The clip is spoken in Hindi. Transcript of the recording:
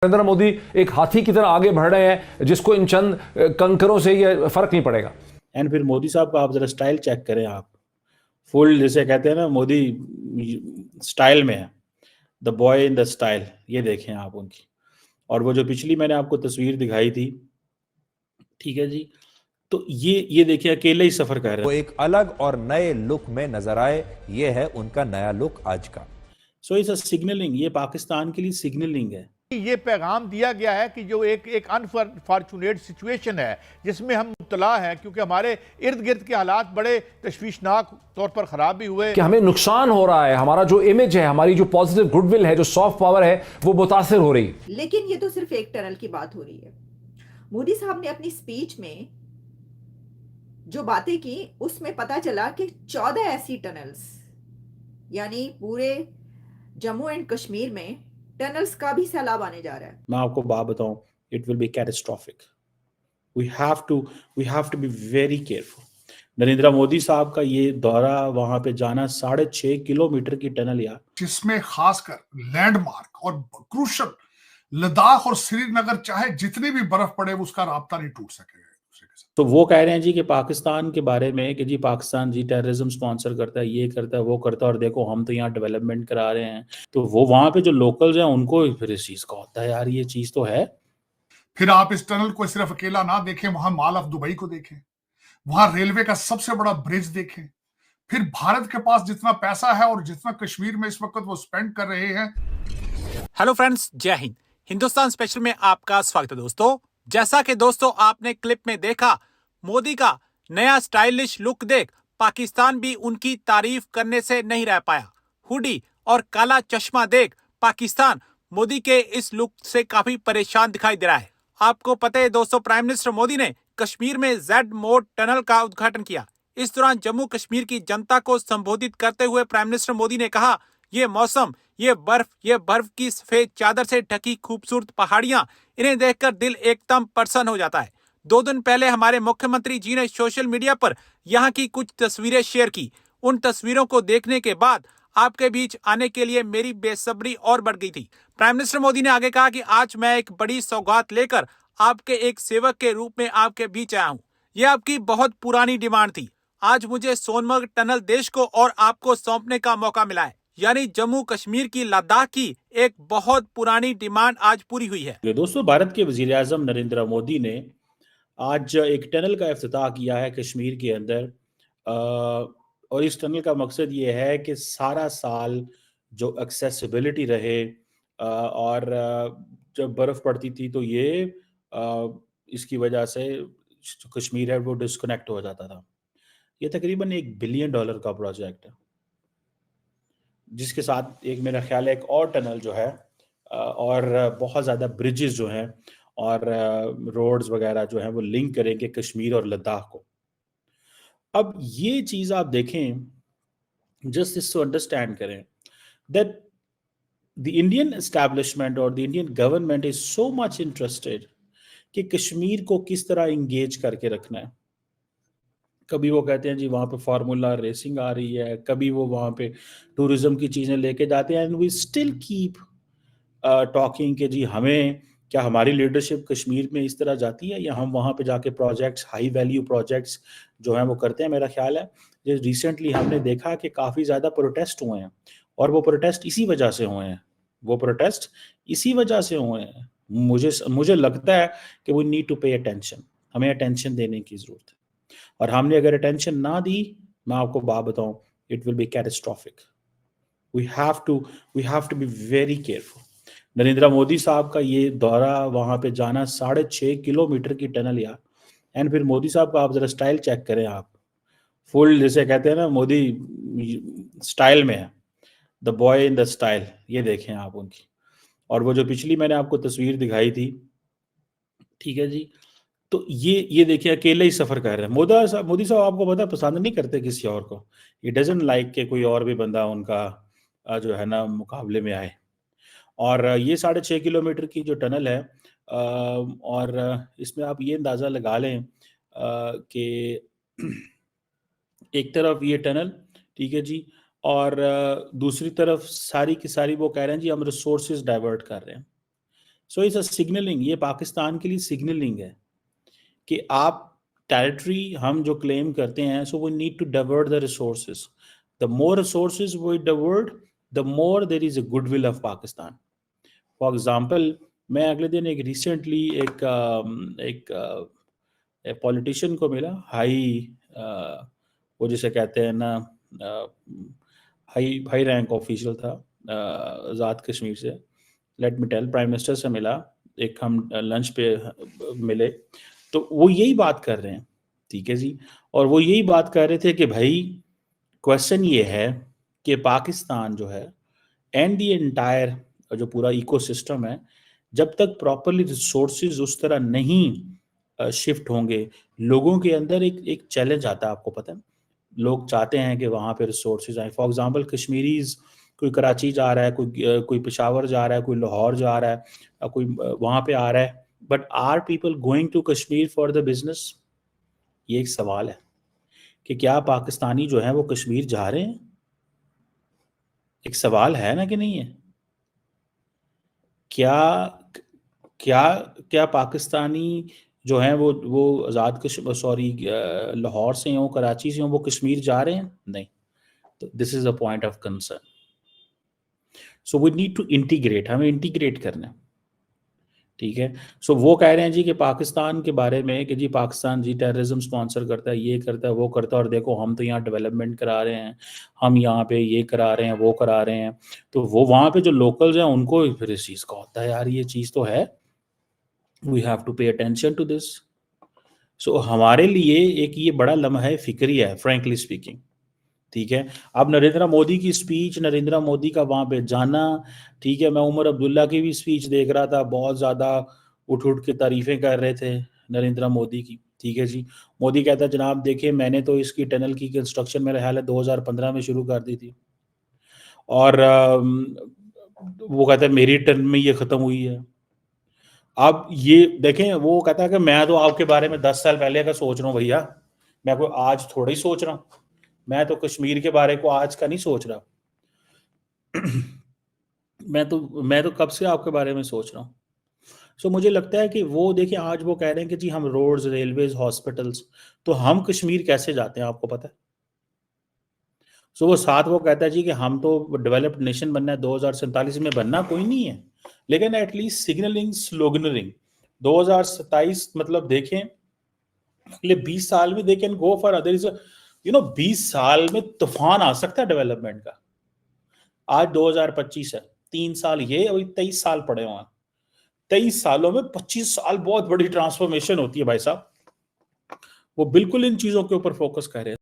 नरेंद्र मोदी एक हाथी की तरह आगे बढ़ रहे हैं जिसको इन चंद कंकरों से ये फर्क नहीं पड़ेगा। एंड फिर मोदी साहब का आप जरा स्टाइल चेक करें, आप फुल जैसे कहते हैं ना, मोदी स्टाइल में है, the boy in the style. ये देखें आप उनकी। और वो जो पिछली मैंने आपको तस्वीर दिखाई थी, ठीक है जी, तो ये देखिए अकेले ही सफर कर रहे वो एक अलग और नए लुक में नजर आए। ये है उनका नया लुक आज का। सो इट्स अ सिग्नलिंग, ये पाकिस्तान के लिए सिग्नलिंग है। ये पैगाम दिया गया है कि जो एक अनफॉर्चुनेट सिचुएशन है जिसमें हम मुब्तला हैं, क्योंकि हमारे इर्द गिर्द के हालात बड़े तशवीशनाक तौर पर खराब भी हुए कि हमें नुकसान हो रहा है, हमारा जो इमेज है, हमारी जो पॉजिटिव गुडविल है, जो सॉफ्ट पावर है, वो मुतासिर हो रही है। लेकिन ये तो सिर्फ एक टनल की बात हो रही है। मोदी साहब ने अपनी स्पीच में जो बातें की उसमें पता चला कि 14 ऐसी टनल्स, यानी पूरे जम्मू एंड कश्मीर में टनल्स का भी सैलाब आने जा रहा है। मैं आपको बात बताऊं, it will be catastrophic. We have to be very careful. Narendra Modi साहब का ये दौरा, वहां पे जाना 6.5 किलोमीटर की टनल, यार, जिसमें खासकर लैंडमार्क और क्रूशल लद्दाख और श्रीनगर, चाहे जितनी भी बर्फ पड़े उसका राब्ता नहीं टूट सकेगा एक दूसरे के साथ। तो वो कह रहे हैं जी कि पाकिस्तान के बारे में कि जी पाकिस्तान जी टेररिज्म स्पॉन्सर करता है, ये करता है, वो करता है, और देखो हम तो यहाँ डेवलपमेंट करा रहे हैं। तो वो वहां पे जो लोकल्स हैं उनको फिर इस चीज का होता है, यार ये चीज तो है। फिर आप इस टनल को सिर्फ अकेला ना देखें, वहां मॉल ऑफ दुबई को देखें, वहां रेलवे का सबसे बड़ा ब्रिज देखें, फिर भारत के पास जितना पैसा है और जितना कश्मीर में इस वक्त वो स्पेंड कर रहे हैं। हेलो फ्रेंड्स, जय हिंद। हिंदुस्तान स्पेशल में आपका स्वागत है दोस्तों। जैसा कि दोस्तों आपने क्लिप में देखा, मोदी का नया स्टाइलिश लुक देख पाकिस्तान भी उनकी तारीफ करने से नहीं रह पाया। हुडी और काला चश्मा देख पाकिस्तान मोदी के इस लुक से काफी परेशान दिखाई दे रहा है। आपको पता है दोस्तों, प्राइम मिनिस्टर मोदी ने कश्मीर में जेड मोड टनल का उद्घाटन किया। इस दौरान जम्मू कश्मीर की जनता को संबोधित करते हुए प्राइम मिनिस्टर मोदी ने कहा, ये मौसम, ये बर्फ की सफेद चादर से ढकी खूबसूरत पहाड़ियां, इन्हें देखकर दिल एकदम प्रसन्न हो जाता है। 2 दिन पहले हमारे मुख्यमंत्री जी ने सोशल मीडिया पर यहाँ की कुछ तस्वीरें शेयर की। उन तस्वीरों को देखने के बाद आपके बीच आने के लिए मेरी बेसब्री और बढ़ गई थी। प्राइम मिनिस्टर मोदी ने आगे कहा कि आज मैं एक बड़ी सौगात लेकर आपके एक सेवक के रूप में आपके बीच आया हूँ। यह आपकी बहुत पुरानी डिमांड थी। आज मुझे सोनमर्ग टनल देश को और आपको सौंपने का मौका मिला है। यानी जम्मू कश्मीर की लद्दाख की एक बहुत पुरानी डिमांड आज पूरी हुई है। दोस्तों, भारत के वजीर आजम नरेंद्र मोदी ने आज एक टनल का इफ्तिताह किया है कश्मीर के अंदर। और इस टनल का मकसद ये है कि सारा साल जो एक्सेसिबिलिटी रहे, और जब बर्फ़ पड़ती थी तो ये इसकी वजह से जो कश्मीर है वो डिस्कनेक्ट हो जाता था। ये तकरीबन $1 बिलियन का प्रोजेक्ट है, जिसके साथ एक मेरा ख्याल है एक और टनल जो है, और बहुत ज़्यादा ब्रिजेस जो हैं और रोड्स वगैरह जो हैं वो लिंक करेंगे कश्मीर और लद्दाख को। अब ये चीज़ आप देखें, जस्ट इसको अंडरस्टैंड करें दैट द इंडियन एस्टैब्लिशमेंट और the Indian government is so much interested कि कश्मीर को किस तरह इंगेज करके रखना है। कभी वो कहते हैं जी वहाँ पे फार्मूला रेसिंग आ रही है, कभी वो वहाँ पे टूरिज्म की चीज़ें लेके जाते हैं, and we still keep talking कि जी हमें क्या हमारी लीडरशिप कश्मीर में इस तरह जाती है, या हम वहाँ पे जाके प्रोजेक्ट्स, हाई वैल्यू प्रोजेक्ट्स जो हैं वो करते हैं। मेरा ख्याल है जो रिसेंटली हमने देखा कि काफ़ी ज़्यादा प्रोटेस्ट हुए हैं, और वो प्रोटेस्ट इसी वजह से हुए हैं, मुझे लगता है कि we need to pay attention, हमें अटेंशन देने की ज़रूरत है। और हमने अगर अटेंशन ना दी, मैं आपको बात बताऊं, it will be catastrophic. We have to be very careful. Narendra Modi साहब का ये दौरा, वहां पे जाना 6.5 किलोमीटर की टनल, यार, एंड फिर मोदी साहब का आप जरा स्टाइल चेक करें, आप फुल जैसे कहते हैं ना, मोदी स्टाइल में है, the boy in the style. ये देखें आप उनकी। और वो जो पिछली मैंने आपको तस्वीर दिखाई थी, ठीक है जी, तो ये देखिए अकेले ही सफर कर रहे हैं। मोदी साहब आपको पता है पसंद नहीं करते किसी और को। ही डजंट लाइक के कोई और भी बंदा उनका जो है ना मुकाबले में आए। और ये 6.5 किलोमीटर की जो टनल है, और इसमें आप ये अंदाज़ा लगा लें कि एक तरफ ये टनल, ठीक है जी, और दूसरी तरफ सारी की सारी वो कह रहे हैं जी हम रिसोर्सेज डाइवर्ट कर रहे हैं। सो इट्स अ सिग्नलिंग, ये पाकिस्तान के लिए सिग्नलिंग है कि आप टेरिटरी हम जो क्लेम करते हैं, so we need to divert the resources, the more resources we divert the more there is a goodwill of Pakistan. For example, मैं अगले दिन एक रिसेंटली एक पॉलिटिशियन को मिला, वो जिसे कहते हैं ना, हाई रैंक ऑफिशियल था आज़ाद कश्मीर से। Let me tell, prime minister से मिला, एक हम लंच पे मिले, तो वो यही बात कर रहे हैं, ठीक है जी। और वो यही बात कर रहे थे कि भाई क्वेश्चन ये है कि पाकिस्तान जो है एंड दी एंटायर जो पूरा इकोसिस्टम है, जब तक प्रॉपरली रिसोर्सेज उस तरह नहीं शिफ्ट होंगे, लोगों के अंदर एक चैलेंज आता है, आपको पता है, लोग चाहते हैं कि वहाँ पे रिसोर्सेज आए। फॉर एग्जांपल कश्मीरीज, कोई कराची जा रहा है, कोई पेशावर जा रहा है, कोई लाहौर जा रहा है, कोई वहाँ पे आ रहा है, but are people going to Kashmir for the business? ये एक सवाल है कि क्या पाकिस्तानी जो है वो कश्मीर जा रहे हैं? एक सवाल है ना कि नहीं है? क्या क्या क्या पाकिस्तानी जो हैं वो आज़ाद कश्मीर, सॉरी, लाहौर से हों, कराची से हों, वो कश्मीर जा रहे हैं? नहीं। तो this is a point of concern. So we need to integrate, हमें इंटीग्रेट करना है, ठीक है। सो वो कह रहे हैं जी कि पाकिस्तान के बारे में कि जी पाकिस्तान जी टेररिज्म स्पॉन्सर करता है, ये करता है, वो करता है, और देखो हम तो यहाँ डेवलपमेंट करा रहे हैं, हम यहाँ पे ये करा रहे हैं, वो करा रहे हैं। तो वो वहाँ पे जो लोकल्स हैं उनको फिर इस चीज़ का होता है, यार ये चीज़ तो है, we have to pay attention to this. So हमारे लिए एक ये बड़ा लम्हा फिक्री है, फ्रैंकली स्पीकिंग, ठीक है। अब नरेंद्र मोदी की स्पीच, नरेंद्र मोदी का वहाँ पे जाना, ठीक है, मैं उमर अब्दुल्ला की भी स्पीच देख रहा था, बहुत ज़्यादा उठ के तारीफ़ें कर रहे थे नरेंद्र मोदी की, ठीक है जी। मोदी कहता है जनाब देखिए मैंने तो इसकी टनल की कंस्ट्रक्शन मेरे ख्याल है 2015 में शुरू कर दी थी, और वो कहता है मेरी टर्म में ये ख़त्म हुई है। अब ये देखें, वो कहता है कि मैं तो आपके बारे में 10 साल पहले का सोच रहा हूँ भैया, मैं कोई आज थोड़ा ही सोच रहा हूँ, मैं तो कश्मीर के बारे को आज का नहीं सोच रहा मैं तो कब से आपके बारे में सोच रहा हूँ। सो मुझे लगता है कि वो देखिए, आज वो कह रहे हैं कि जी हम रोड्स, रेलवेज, हॉस्पिटल्स, तो हम कश्मीर कैसे जाते हैं आपको पता है? सो वो साथ वो कहता है जी कि हम तो डेवलप्ड नेशन बनना है, 2047 में बनना कोई नहीं है, लेकिन एटलीस्ट सिग्नलिंग, स्लोगनरिंग 2027 मतलब देखें अगले 20 साल में they can go for other is 20 साल में तूफान आ सकता है डेवलपमेंट का। आज 2025 है, 3 साल ये, अभी 23 साल पड़े हुए हैं, 23 सालों में 25 साल बहुत बड़ी ट्रांसफॉर्मेशन होती है भाई साहब। वो बिल्कुल इन चीजों के ऊपर फोकस कर रहे हैं।